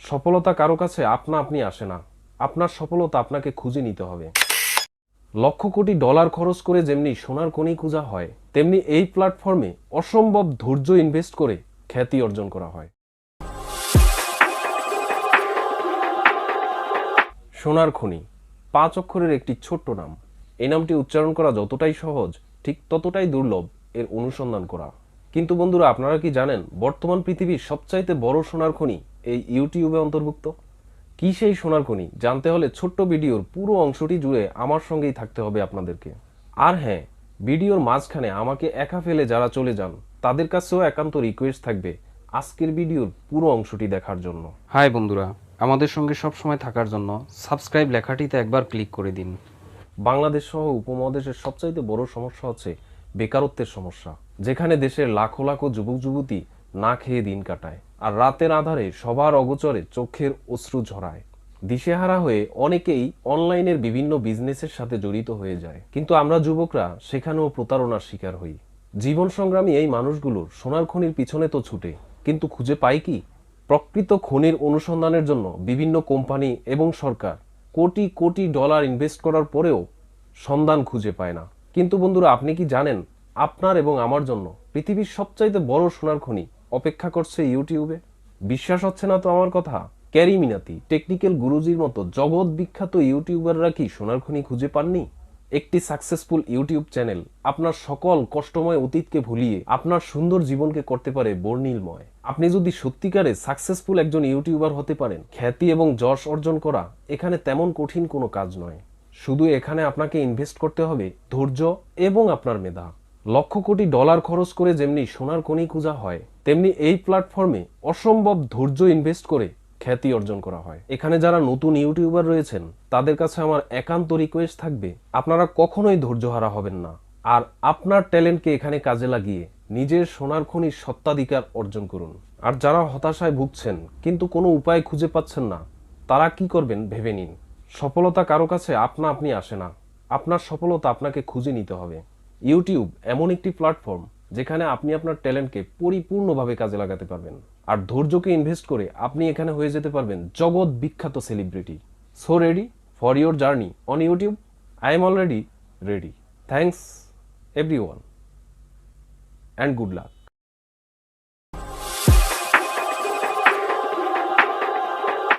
সফলতা কারো কাছে আপনা আপনি আসে না। আপনার সফলতা আপনাকে খুঁজে নিতে হবে। লক্ষ কোটি ডলার খরচ করে যেমনি সোনার খনি খোঁজা হয়, তেমনি এই প্ল্যাটফর্মে অসম্ভব ধৈর্য ইনভেস্ট করে খ্যাতি অর্জন করা হয়। সোনার খনি 5 অক্ষরের একটি ছোট্ট নাম। এই নামটি উচ্চারণ করা যতটাই সহজ, ঠিক ততটাই দুর্লভ এর অনুসন্ধান করা। কিন্তু বন্ধুরা, আপনারা কি জানেন বর্তমান পৃথিবীর সবচাইতে বড় সোনার খনি এই ইউটিউবে অন্তর্ভুক্ত? কি সেই সোনার খনি জানতে হলে ছোট্ট ভিডিওর পুরো অংশটি জুড়ে আমার সঙ্গেই থাকতে হবে আপনাদেরকে। আর হ্যাঁ, ভিডিওর মাঝখানে আমাকে একা ফেলে যারা চলে যান তাদের কাছেও একান্ত রিকোয়েস্ট থাকবে আজকের ভিডিওর পুরো অংশটি দেখার জন্য। হাই বন্ধুরা, আমাদের সঙ্গে সব সময় থাকার জন্য সাবস্ক্রাইব লেখাটিতে একবার ক্লিক করে দিন। বাংলাদেশ সহ উপমহাদেশের সবচাইতে বড় সমস্যা হচ্ছে বেকারত্বের সমস্যা, যেখানে দেশের লাখো লাখো যুবক যুবতী না খেয়ে দিন কাটায় আর রাতের আধারে সবার অগোচরে চোখের অশ্রু ঝরায়। দিশেহারা হয়ে অনেকেই অনলাইনের বিভিন্ন বিজনেসের সাথে জড়িত হয়ে যায়, কিন্তু আমরা যুবকরা সেখানেও প্রতারণার শিকার হই। জীবন সংগ্রামী এই মানুষগুলোর সোনার খনির পিছনে তো ছুটে, কিন্তু খুঁজে পায় কি? প্রকৃত খনির অনুসন্ধানের জন্য বিভিন্ন কোম্পানি এবং সরকার কোটি কোটি ডলার ইনভেস্ট করার পরেও সন্ধান খুঁজে পায় না। কিন্তু বন্ধুরা, আপনি কি জানেন আপনার এবং আমার জন্য পৃথিবীর সবচাইতে বড় সোনার খনি অপেক্ষা করছে ইউটিউবে? বিশ্বাস হচ্ছে না তো আমার কথা? ক্যারি মিনাতি, টেকনিক্যাল গুরুজির মতো জগৎ বিখ্যাত ইউটিউবাররা কি সোনার খনি খুঁজে পাননি? একটি সাকসেসফুল ইউটিউব চ্যানেল আপনার সকল কষ্টময় অতীতকে ভুলিয়ে আপনার সুন্দর জীবনকে করতে পারে বর্ণিলময়। আপনি যদি সত্যিকারে সাকসেসফুল একজন ইউটিউবার হতে পারেন, খ্যাতি এবং যশ অর্জন করা এখানে তেমন কঠিন কোনো কাজ নয়। শুধু এখানে আপনাকে ইনভেস্ট করতে হবে ধৈর্য এবং আপনার মেধা। লক্ষ কোটি ডলার খরচ করে যেমনি সোনার খনি খোঁজা হয়, তেমনি এই প্ল্যাটফর্মে অসম্ভব ধৈর্য ইনভেস্ট করে খ্যাতি অর্জন করা হয়। এখানে যারা নতুন ইউটিউবার রয়েছেন তাদের কাছে আমার একান্ত রিকোয়েস্ট থাকবে, আপনারা কখনোই ধৈর্যহারা হবেন না, আর আপনার ট্যালেন্টকে এখানে কাজে লাগিয়ে নিজের সোনার খনির সত্ত্বাধিকার অর্জন করুন। আর যারা হতাশায় ভুগছেন কিন্তু কোনো উপায় খুঁজে পাচ্ছেন না, তারা কি করবেন ভেবে নিন। সফলতা কারো কাছে আপনা আপনি আসে না। আপনার সফলতা আপনাকে খুঁজে নিতে হবে। ইউটিউব এমন একটি প্ল্যাটফর্ম যেখানে আপনি আপনার ট্যালেন্টকে পরিপূর্ণভাবে কাজে লাগাতে পারবেন, আর ধৈর্যকে ইনভেস্ট করে আপনি এখানে হয়ে যেতে পারবেন জগৎ বিখ্যাত celebrity. So ready for your journey on YouTube? I am already ready. Thanks everyone and good luck.